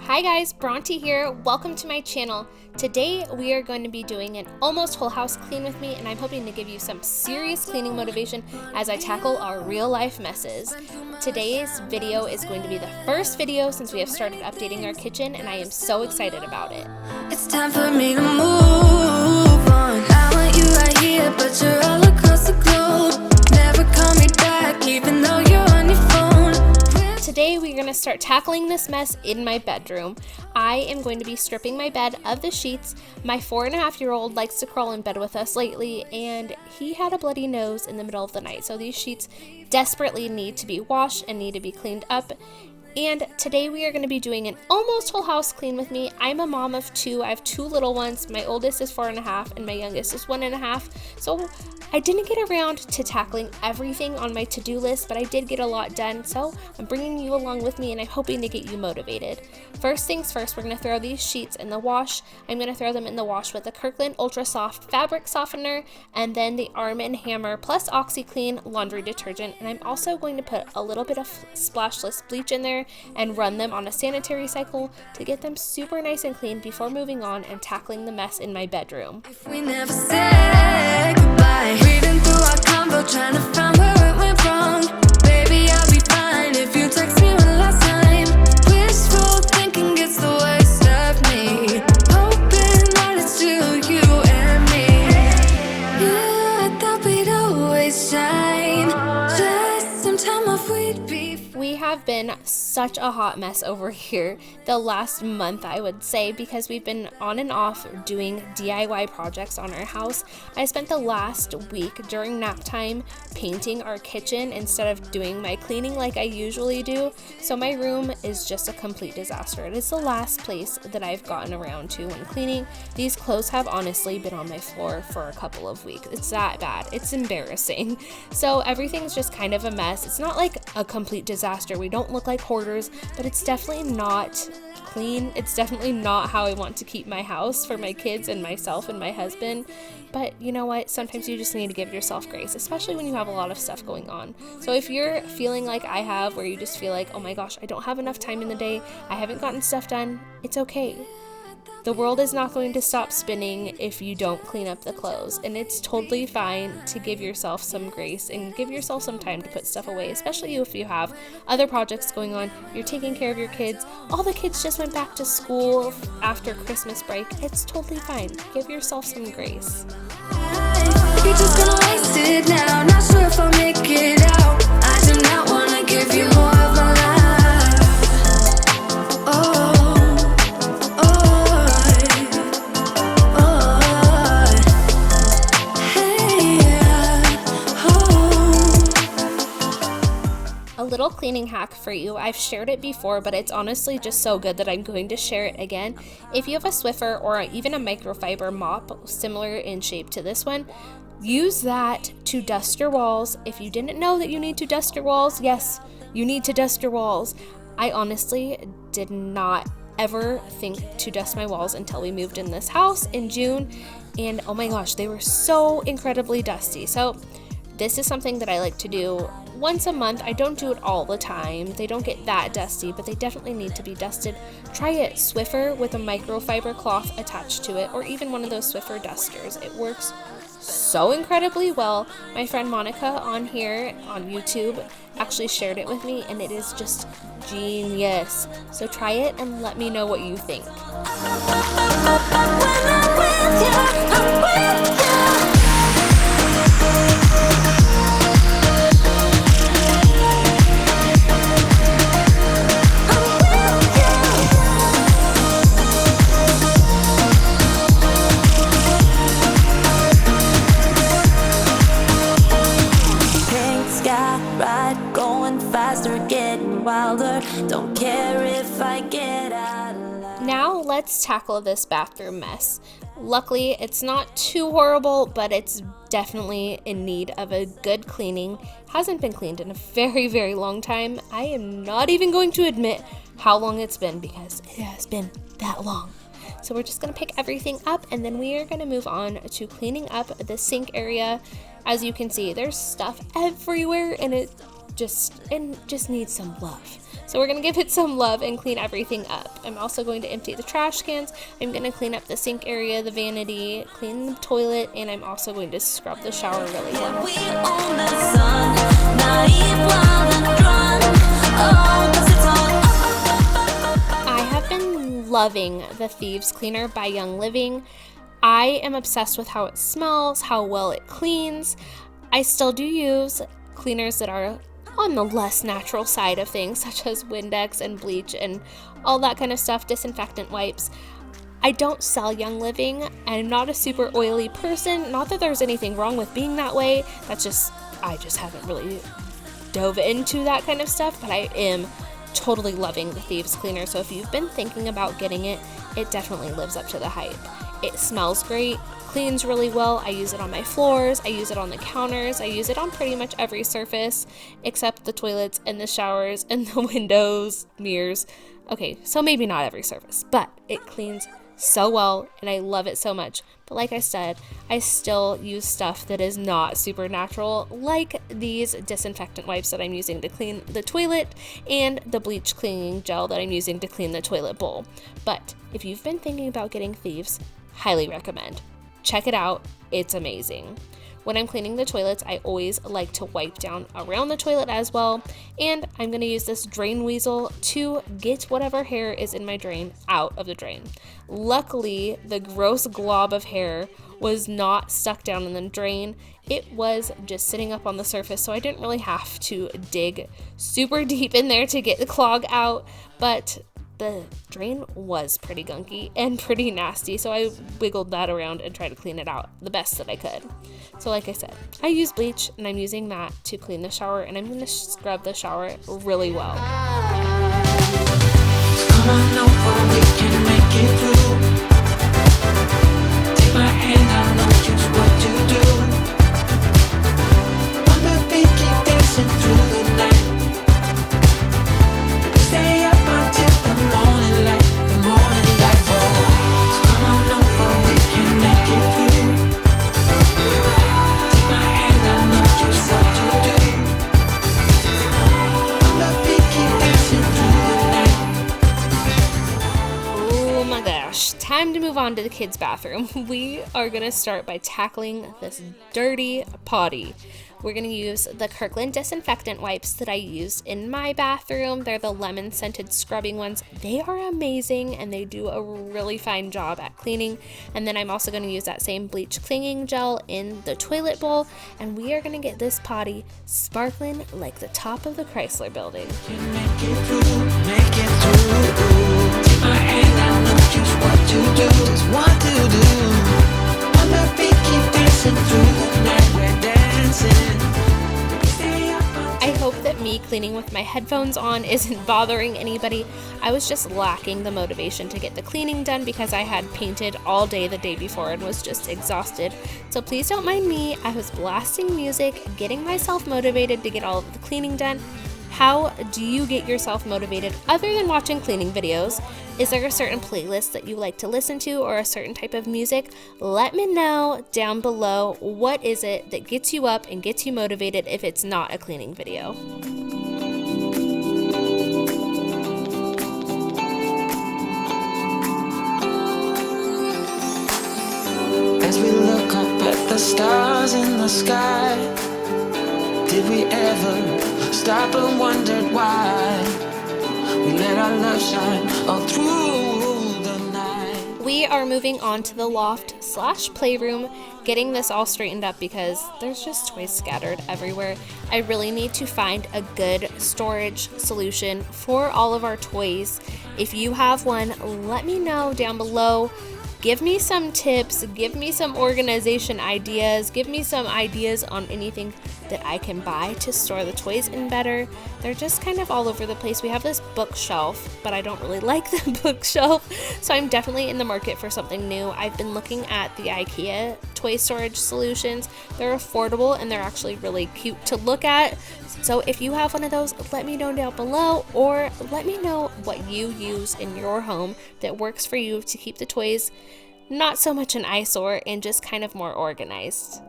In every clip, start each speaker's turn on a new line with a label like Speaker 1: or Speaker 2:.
Speaker 1: Hi guys, Bronte here. Welcome to my channel. Today we are going to be doing an almost whole house clean with me, and I'm hoping to give you some serious cleaning motivation as I tackle our real life messes. Today's video is going to be the first video since we have started updating our kitchen, and I am so excited about it.
Speaker 2: It's time for me to move on. I want you right here, but you're all across the globe. Never call me back, even though you're on your phone.
Speaker 1: Today we're going to start tackling this mess in my bedroom. I am going to be stripping my bed of the sheets. My 4.5-year-old likes to crawl in bed with us lately, and he had a bloody nose in the middle of the night. So these sheets desperately need to be washed and need to be cleaned up. And today we are going to be doing an almost whole house clean with me. I'm a mom of two. I have two little ones. My oldest is 4.5 and my youngest is 1.5. So I didn't get around to tackling everything on my to-do list, but I did get a lot done. So I'm bringing you along with me, and I'm hoping to get you motivated. First things first, we're going to throw these sheets in the wash. I'm going to throw them in the wash with the Kirkland Ultra Soft fabric softener and then the Arm & Hammer plus OxiClean laundry detergent. And I'm also going to put a little bit of splashless bleach in there and run them on a sanitary cycle to get them super nice and clean before moving on and tackling the mess in my bedroom.
Speaker 2: If we never said goodbye, reading through our convo, trying to find where it went wrong. Baby, I'll be fine if you text me one last time. Wishful thinking gets the worst of me, hoping that it's still you and me. Yeah, I thought we'd always shine. Just some time off, we'd be fine.
Speaker 1: We have been such a hot mess over here the last month, I would say, because we've been on and off doing DIY projects on our house. I spent the last week during nap time painting our kitchen instead of doing my cleaning like I usually do. So my room is just a complete disaster. It is the last place that I've gotten around to when cleaning. These clothes have honestly been on my floor for a couple of weeks. It's that bad. It's embarrassing. So everything's just kind of a mess. It's not like a complete disaster. We don't look like hoarders, but it's definitely not clean. It's definitely not how I want to keep my house for my kids and myself and my husband. But you know what? Sometimes you just need to give yourself grace, especially when you have a lot of stuff going on. So if you're feeling like I have, where you just feel like, oh my gosh, I don't have enough time in the day, I haven't gotten stuff done, it's okay. The world is not going to stop spinning if you don't clean up the clothes, and it's totally fine to give yourself some grace and give yourself some time to put stuff away, especially if you have other projects going on, you're taking care of your kids. All the kids just went back to school after Christmas break. It's totally fine. Give yourself some grace.
Speaker 2: You're just gonna waste it now. Not sure if I'll make it out. I do not wanna give you more of my life. Oh.
Speaker 1: Little cleaning hack for you. I've shared it before, but it's honestly just so good that I'm going to share it again. If you have a Swiffer or even a microfiber mop similar in shape to this one, use that to dust your walls. If you didn't know that you need to dust your walls, yes, you need to dust your walls. I honestly did not ever think to dust my walls until we moved in this house in June, and oh my gosh, they were so incredibly dusty. So this is something that I like to do once a month. I don't do it all the time. They don't get that dusty, but they definitely need to be dusted. Try it. Swiffer with a microfiber cloth attached to it, or even one of those Swiffer dusters. It works so incredibly well. My friend Monica on here on YouTube actually shared it with me, and it is just genius. So try it and let me know what you think.
Speaker 2: Don't care if I get out of line.
Speaker 1: Now let's tackle this bathroom mess. Luckily, it's not too horrible, but it's definitely in need of a good cleaning. Hasn't been cleaned in a very, very long time. I am not even going to admit how long it's been, because it has been that long. So we're just going to pick everything up, and then we are going to move on to cleaning up the sink area. As you can see, there's stuff everywhere, and it just needs some love. So we're going to give it some love and clean everything up. I'm also going to empty the trash cans. I'm going to clean up the sink area, the vanity, clean the toilet, and I'm also going to scrub the shower really well.
Speaker 2: We own the sun, naive, wild and drunk. Oh, 'cause it's all
Speaker 1: I have been loving the Thieves Cleaner by Young Living. I am obsessed with how it smells, how well it cleans. I still do use cleaners that are on the less natural side of things, such as Windex and bleach and all that kind of stuff, disinfectant wipes. I don't sell Young Living. I'm not a super oily person. Not that there's anything wrong with being that way. That's just, I just haven't really dove into that kind of stuff, but I am totally loving the Thieves Cleaner. So if you've been thinking about getting it, it definitely lives up to the hype. It smells great, cleans really well. I use it on my floors, I use it on the counters, I use it on pretty much every surface except the toilets and the showers and the windows, mirrors. Okay, so maybe not every surface, but it cleans so well and I love it so much. But like I said, I still use stuff that is not supernatural, like these disinfectant wipes that I'm using to clean the toilet and the bleach cleaning gel that I'm using to clean the toilet bowl. But if you've been thinking about getting Thieves, highly recommend. Check it out, it's amazing. When I'm cleaning the toilets, I always like to wipe down around the toilet as well, and I'm going to use this drain weasel to get whatever hair is in my drain out of the drain. Luckily, the gross glob of hair was not stuck down in the drain. It was just sitting up on the surface, so I didn't really have to dig super deep in there to get the clog out, but the drain was pretty gunky and pretty nasty, so I wiggled that around and tried to clean it out the best that I could. So like I said, I use bleach and I'm using that to clean the shower, and I'm going to scrub the shower really well.
Speaker 2: Come on over, we can make it through. Take my hand, I know just what to do. On the beat, keep dancing through the night. We stay up until the morning light, the morning light. Oh, so come on over, we can make it through. Take my hand, I know just what to do. On the beat, keep dancing through the night.
Speaker 1: Oh my gosh, time to move on to the kids' bathroom. We are going to start by tackling this dirty potty. We're going to use the Kirkland disinfectant wipes that I used in my bathroom. They're the lemon scented scrubbing ones. They are amazing and they do a really fine job at cleaning. And then I'm also going to use that same bleach clinging gel in the toilet bowl, and we are going to get this potty sparkling like the top of the Chrysler building.
Speaker 2: Make it through, make it through. Take my hand, I know just what to do, just what to do. On the beat, keep dancing through the night, we're dancing. Stay up until
Speaker 1: I hope that me cleaning with my headphones on isn't bothering anybody. I was just lacking the motivation to get the cleaning done because I had painted all day the day before and was just exhausted. So please don't mind me. I was blasting music, getting myself motivated to get all of the cleaning done. How do you get yourself motivated other than watching cleaning videos? Is there a certain playlist that you like to listen to or a certain type of music? Let me know down below. What is it that gets you up and gets you motivated if it's not a cleaning video?
Speaker 2: as we look up at the stars in the sky, did we ever stop and wondered why we let our love shine all through the night?
Speaker 1: We are moving on to the loft/playroom, getting this all straightened up because there's just toys scattered everywhere. I really need to find a good storage solution for all of our toys. If you have one, let me know down below. Give me some tips, give me some organization ideas, give me some ideas on anything that I can buy to store the toys in better. They're just kind of all over the place. We have this bookshelf, but I don't really like the bookshelf, so I'm definitely in the market for something new. I've been looking at the IKEA toy storage solutions. They're affordable and they're actually really cute to look at. So if you have one of those, let me know down below, or let me know what you use in your home that works for you to keep the toys not so much an eyesore and just kind of more organized.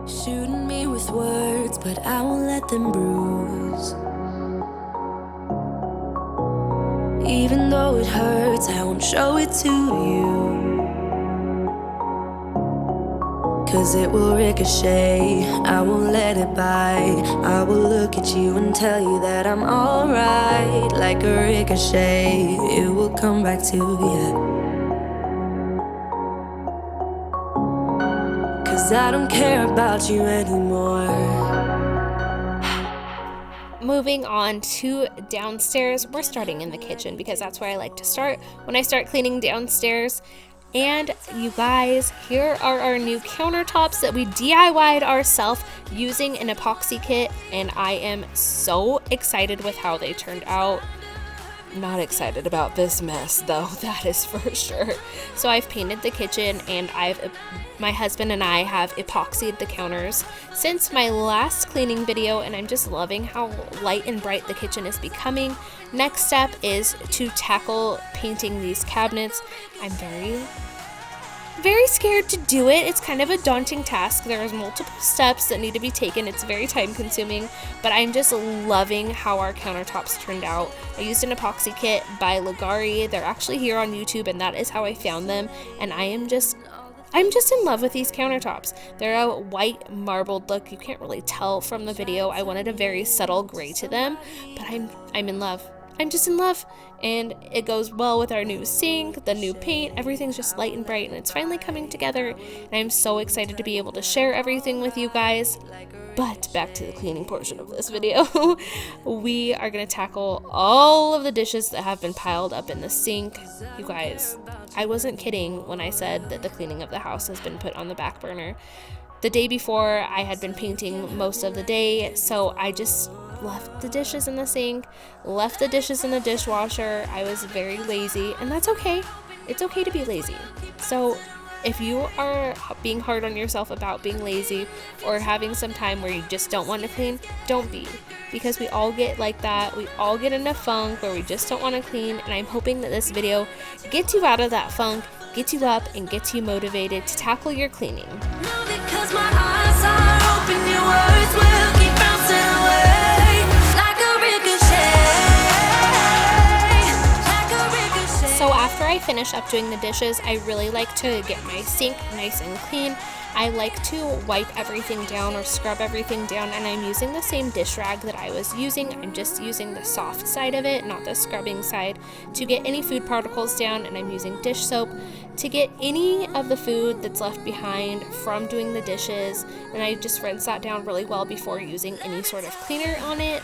Speaker 2: Shooting me with words, but I won't let them bruise. Even though it hurts, I won't show it to you. 'Cause it will ricochet, I won't let it bite. I will look at you and tell you that I'm alright. Like a ricochet, it will come back to you. 'Cause I don't care about you anymore.
Speaker 1: Moving on to downstairs, we're starting in the kitchen because that's where I like to start when I start cleaning downstairs. And you guys, here are our new countertops that we DIY'd ourselves using an epoxy kit, and I am so excited with how they turned out. Not excited about this mess though, that is for sure. So I've painted the kitchen and my husband and I have epoxied the counters since my last cleaning video, and I'm just loving how light and bright the kitchen is becoming. Next step is to tackle painting these cabinets. I'm very scared to do it. It's kind of a daunting task. There's multiple steps that need to be taken. It's very time consuming, but I'm just loving how our countertops turned out. I used an epoxy kit by Ligari. They're actually here on YouTube, and that is how I found them, and I'm just in love with these countertops. They're a white marbled look. You can't really tell from the video. I wanted a very subtle gray to them, but I'm in love. I'm just in love, and it goes well with our new sink, the new paint. Everything's just light and bright, and it's finally coming together, and I'm so excited to be able to share everything with you guys. But back to the cleaning portion of this video. We are going to tackle all of the dishes that have been piled up in the sink. You guys, I wasn't kidding when I said that the cleaning of the house has been put on the back burner. The day before, I had been painting most of the day, so I just left the dishes in the sink, left the dishes in the dishwasher. I was very lazy, and that's okay. It's okay to be lazy. So if you are being hard on yourself about being lazy or having some time where you just don't want to clean, don't be. Because we all get like that. We all get in a funk where we just don't want to clean, and I'm hoping that this video gets you out of that funk, gets you up, and gets you motivated to tackle your cleaning.
Speaker 2: No, because my eyes are open, your words will keep bouncing away like a ricochet.
Speaker 1: So after I finish up doing the dishes, I really like to get my sink nice and clean. I like to wipe everything down or scrub everything down, and I'm using the same dish rag that I was using. I'm just using the soft side of it, not the scrubbing side, to get any food particles down, and I'm using dish soap to get any of the food that's left behind from doing the dishes, and I just rinse that down really well before using any sort of cleaner on it.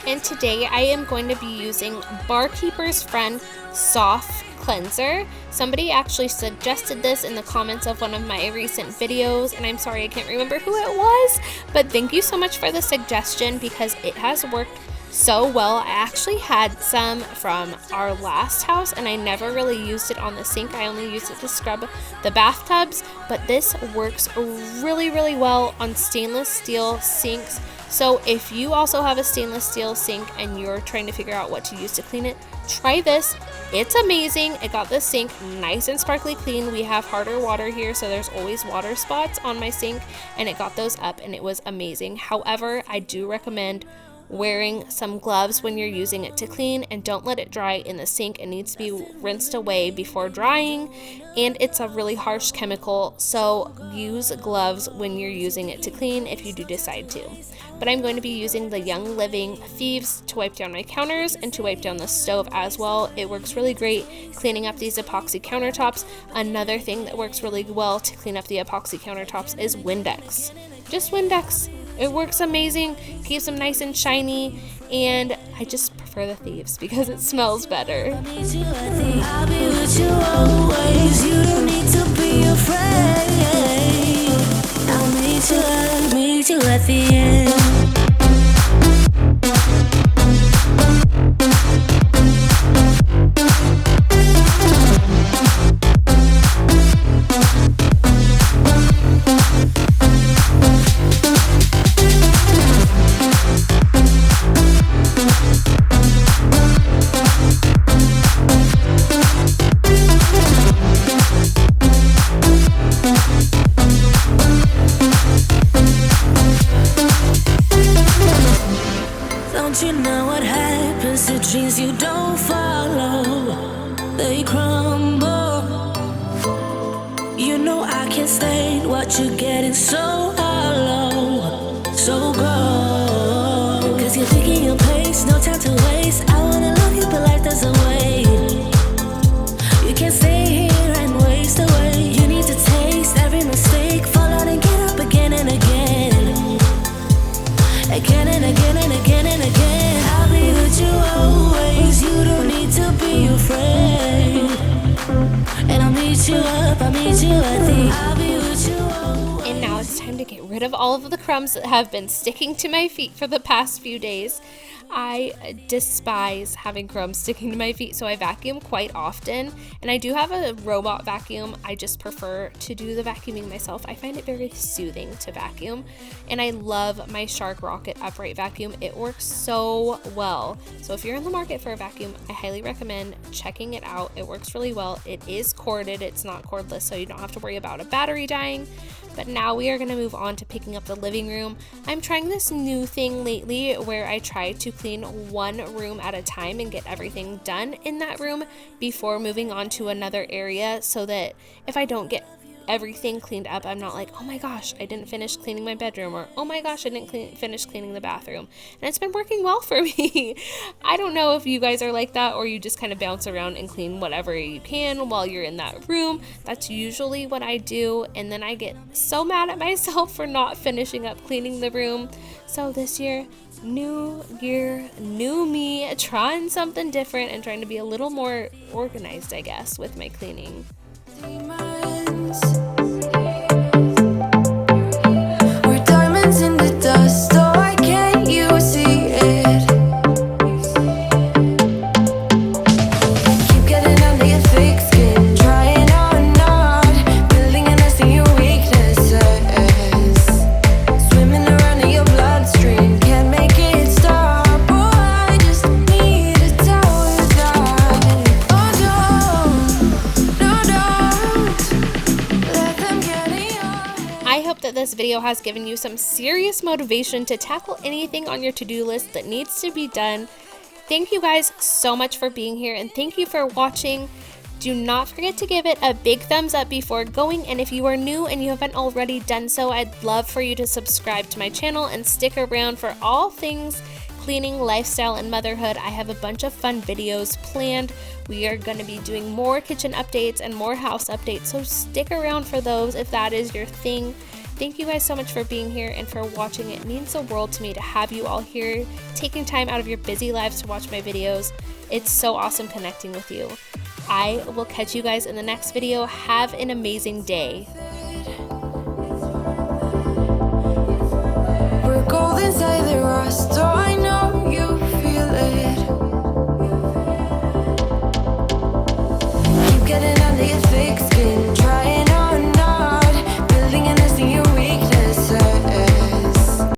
Speaker 1: And today I am going to be using Barkeeper's Friend Soft Cleanser. Somebody actually suggested this in the comments of one of my recent videos, and I'm sorry I can't remember who it was, but thank you so much for the suggestion because it has worked so well. I actually had some from our last house and I never really used it on the sink. I only used it to scrub the bathtubs, but this works really well on stainless steel sinks. So if you also have a stainless steel sink and you're trying to figure out what to use to clean it, try this. It's amazing. It got the sink nice and sparkly clean. We have harder water here, so there's always water spots on my sink, and it got those up and it was amazing. However, I do recommend wearing some gloves when you're using it to clean, and don't let it dry in the sink. It needs to be rinsed away before drying, and it's a really harsh chemical, so use gloves when you're using it to clean if you do decide to. But I'm going to be using the Young Living Thieves to wipe down my counters and to wipe down the stove as well. It works really great cleaning up these epoxy countertops. Another thing that works really well to clean up the epoxy countertops is Windex. Just Windex. It works amazing, keeps them nice and shiny, and I just prefer the Thieves because it smells better.
Speaker 2: I'll be with you always. You don't need to be afraid. I'll meet you at the end. feeling so hollow, so cold. Cause you're thinking your pace, no time to waste. I wanna love you, but life doesn't wait. You can't stay here and waste away. You need to taste every mistake, fall out and get up again and again. Again and again and again and again. I'll be with you always, you don't need to be afraid. And I'll meet you up, I'll meet you at the I'll be with you always.
Speaker 1: And now it's time to get rid of all of the crumbs that have been sticking to my feet for the past few days. I despise having crumbs sticking to my feet, so I vacuum quite often. And I do have a robot vacuum. I just prefer to do the vacuuming myself. I find it very soothing to vacuum. And I love my Shark Rocket upright vacuum. It works so well. So if you're in the market for a vacuum, I highly recommend checking it out. It works really well. It is corded. It's not cordless, so you don't have to worry about a battery dying. But now we are going to move on to picking up the living room. I'm trying this new thing lately where I try to clean one room at a time and get everything done in that room before moving on to another area, so that if I don't get everything cleaned up, I'm not like, oh my gosh, I didn't finish cleaning my bedroom, or oh my gosh, I didn't finish cleaning the bathroom. And it's been working well for me. I don't know if you guys are like that, or you just kind of bounce around and clean whatever you can while you're in that room. That's usually what I do, and then I get so mad at myself for not finishing up cleaning the room. So this year, new year, new me, trying something different and trying to be a little more organized, I guess, with my cleaning.
Speaker 2: We're diamonds in the dust, oh, why can't you see it? Keep getting under your thick skin, trying on and on, building a nest in your weaknesses, swimming around in your bloodstream, can't make it stop. Oh, I just need to tell you that. Oh, don't let them get in your head.
Speaker 1: I hope that this video has given you some serious motivation to tackle anything on your to-do list that needs to be done. Thank you guys so much for being here, and thank you for watching. Do not forget to give it a big thumbs up before going, and if you are new and you haven't already done so, I'd love for you to subscribe to my channel and stick around for all things cleaning, lifestyle, and motherhood. I have a bunch of fun videos planned. We are going to be doing more kitchen updates and more house updates, so stick around for those if that is your thing. Thank you guys so much for being here and for watching. It means the world to me to have you all here, taking time out of your busy lives to watch my videos. It's so awesome connecting with you. I will catch you guys in the next video. Have an amazing day.
Speaker 2: We're gold inside the rust, oh, I know you feel it. Keep getting under your thick skin.